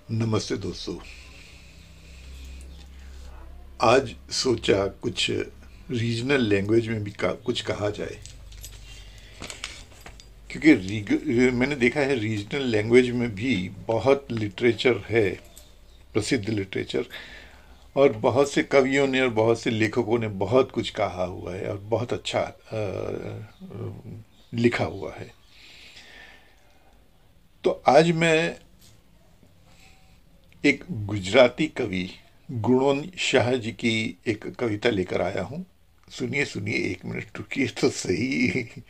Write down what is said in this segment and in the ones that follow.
नमस्ते दोस्तों। आज सोचा कुछ रीजनल लैंग्वेज में भी कुछ कहा जाए, क्योंकि मैंने देखा है रीजनल लैंग्वेज में भी बहुत लिटरेचर है, प्रसिद्ध लिटरेचर, और बहुत से कवियों ने और बहुत से लेखकों ने बहुत कुछ कहा हुआ है और बहुत अच्छा लिखा हुआ है। तो आज मैं एक गुजराती कवि गुणवंत शाह जी की एक कविता लेकर आया हूँ। सुनिए सुनिए, एक मिनट रुकिए तो सही।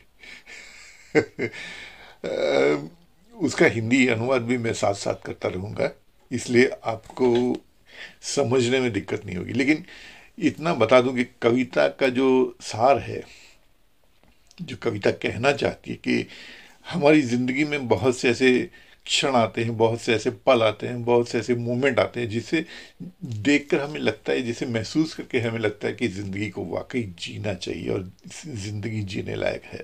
उसका हिंदी अनुवाद भी मैं साथ साथ करता रहूँगा, इसलिए आपको समझने में दिक्कत नहीं होगी। लेकिन इतना बता दूं कि कविता का जो सार है, जो कविता कहना चाहती है कि हमारी ज़िंदगी में बहुत से ऐसे क्षण आते हैं, बहुत से ऐसे पल आते हैं, बहुत से ऐसे मोमेंट आते हैं जिसे देखकर हमें लगता है, जिसे महसूस करके हमें लगता है कि ज़िंदगी को वाकई जीना चाहिए और ज़िंदगी जीने लायक है।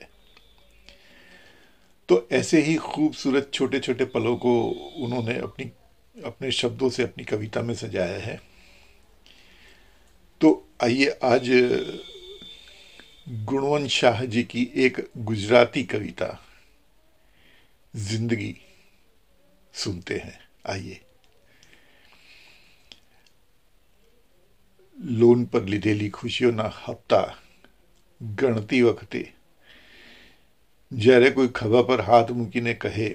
तो ऐसे ही खूबसूरत छोटे छोटे पलों को उन्होंने अपने शब्दों से अपनी कविता में सजाया है। तो आइए आज गुणवंत शाह जी की एक गुजराती कविता जिंदगी सुनते हैं। आइए। લોન પર લીધેલી ખુશીઓના હપ્તા ગણતી વખતે જ્યારે કોઈ ખભા પર હાથ મૂકીને કહે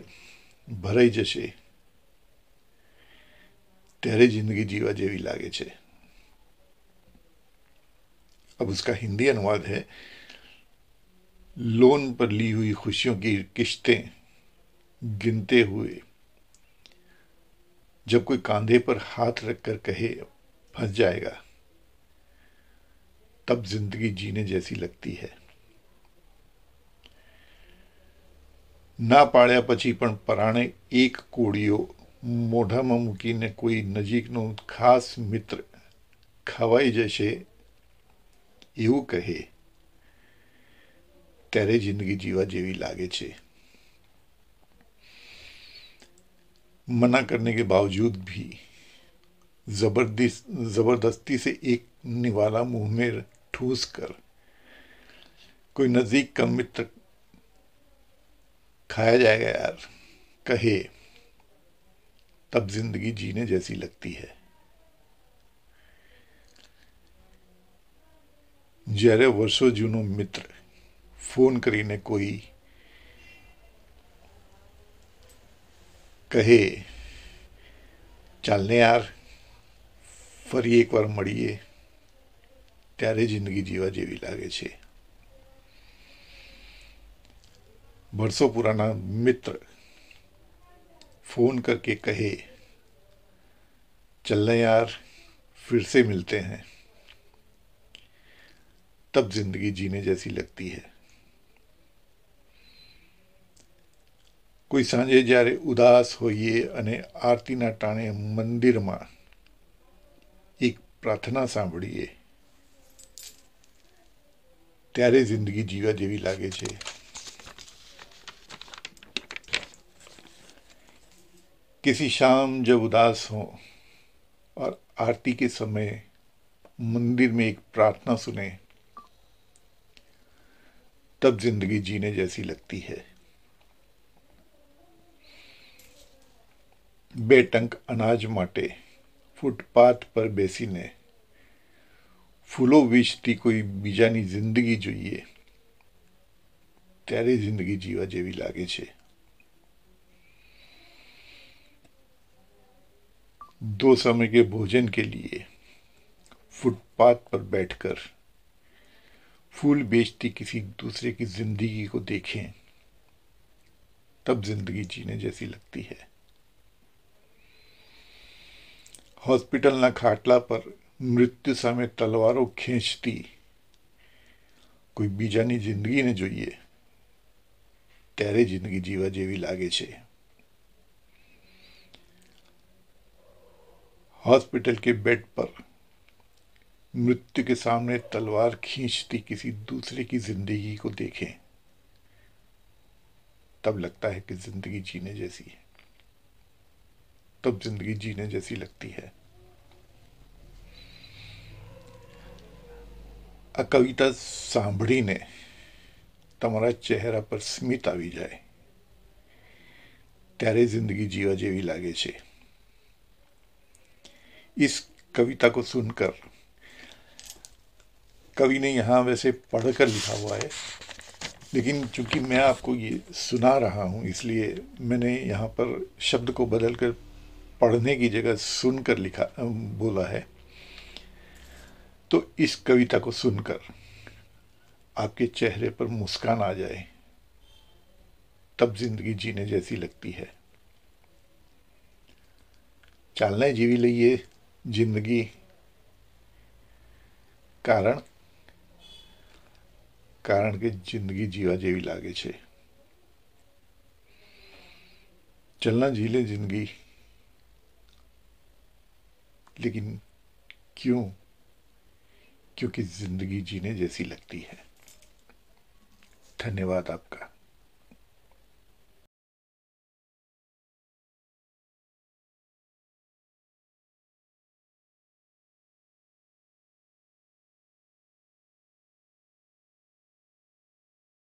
ભરાઈ જશે, ત્યારે જિંદગી जीवा જેવી લાગે છે। अब उसका हिंदी अनुवाद है, लोन पर ली हुई खुशियों की किश्तें गिनते हुए जब कोई कांधे पर हाथ रखकर कहे फंस जाएगा, तब जिंदगी जीने जैसी लगती है। ના પાડ્યા પછી પણ પરાણે એક કોળીઓ મોઢામાં મૂકીને કોઈ નજીકનો ખાસ મિત્ર ખવાઈ જશે એવું કહે, ત્યારે જિંદગી જીવા જેવી લાગે છે। मना करने के बावजूद भी जबरदस्ती से एक निवाला मुंह में ठूस कर कोई नजदीक का मित्र खाया जाएगा यार कहे, तब जिंदगी जीने जैसी लगती है। જ્યારે વર્ષો જૂનો મિત્ર ફોન કરીને કોઈ કહે ચાલને યાર ફરી એકવાર મળીએ, ત્યારે જિંદગી જીવા જેવી લાગે છે। बरसों पुराना मित्र फोन करके कहे चलना यार फिर से मिलते हैं, तब जिंदगी जीने जैसी लगती है। કોઈ સાંજે જ્યારે ઉદાસ હોઈએ અને આરતીના ટાણે મંદિરમાં એક પ્રાર્થના સાંભળીએ, ત્યારે જિંદગી જીવા જેવી લાગે છે। किसी शाम जब उदास हो और आरती के समय मंदिर में एक प्रार्थना सुने, तब जिंदगी जीने जैसी लगती है। बेटंक अनाज माटे फूटपाथ पर बेसीने फूलो वीचती कोई बीजानी जिंदगी જોઈએ, ત્યારે जिंदगी जीवा જેવી લાગે છે। दो समय के भोजन के लिए फुटपाथ पर बैठकर फूल बेचती किसी दूसरे की जिंदगी को देखें, तब जिंदगी जीने जैसी लगती है। હોસ્પિટલના ખાટલા પર મૃત્યુ સામે તલવારો ખેંચતી કોઈ બીજાની જિંદગીને જોઈએ, ત્યારે જિંદગી જીવા જેવી લાગે છે। हॉस्पिटल के बेड पर मृत्यु के सामने तलवार खींचती किसी दूसरे की जिंदगी को देखें, तब लगता है कि जिंदगी जीने जैसी है, तब जिंदगी जीने जैसी लगती है। आ कविता सांभळीने તમારા ચહેરા પર સ્મિત આવી જાય ત્યારે जिंदगी जीवा જેવી लागे छे। इस कविता को सुनकर, कवि ने यहाँ वैसे पढ़कर लिखा हुआ है, लेकिन चूंकि मैं आपको ये सुना रहा हूँ इसलिए मैंने यहाँ पर शब्द को बदलकर पढ़ने की जगह सुनकर लिखा बोला है। तो इस कविता को सुनकर आपके चेहरे पर मुस्कान आ जाए तब जिंदगी जीने जैसी लगती है। चालने जीवी लईए जिंदगी, कारण कारण के जिंदगी जीवा जेवी लागे छे। चलना जी ले जिंदगी, लेकिन क्यों? क्योंकि जिंदगी जीने जैसी लगती है। धन्यवाद आपका।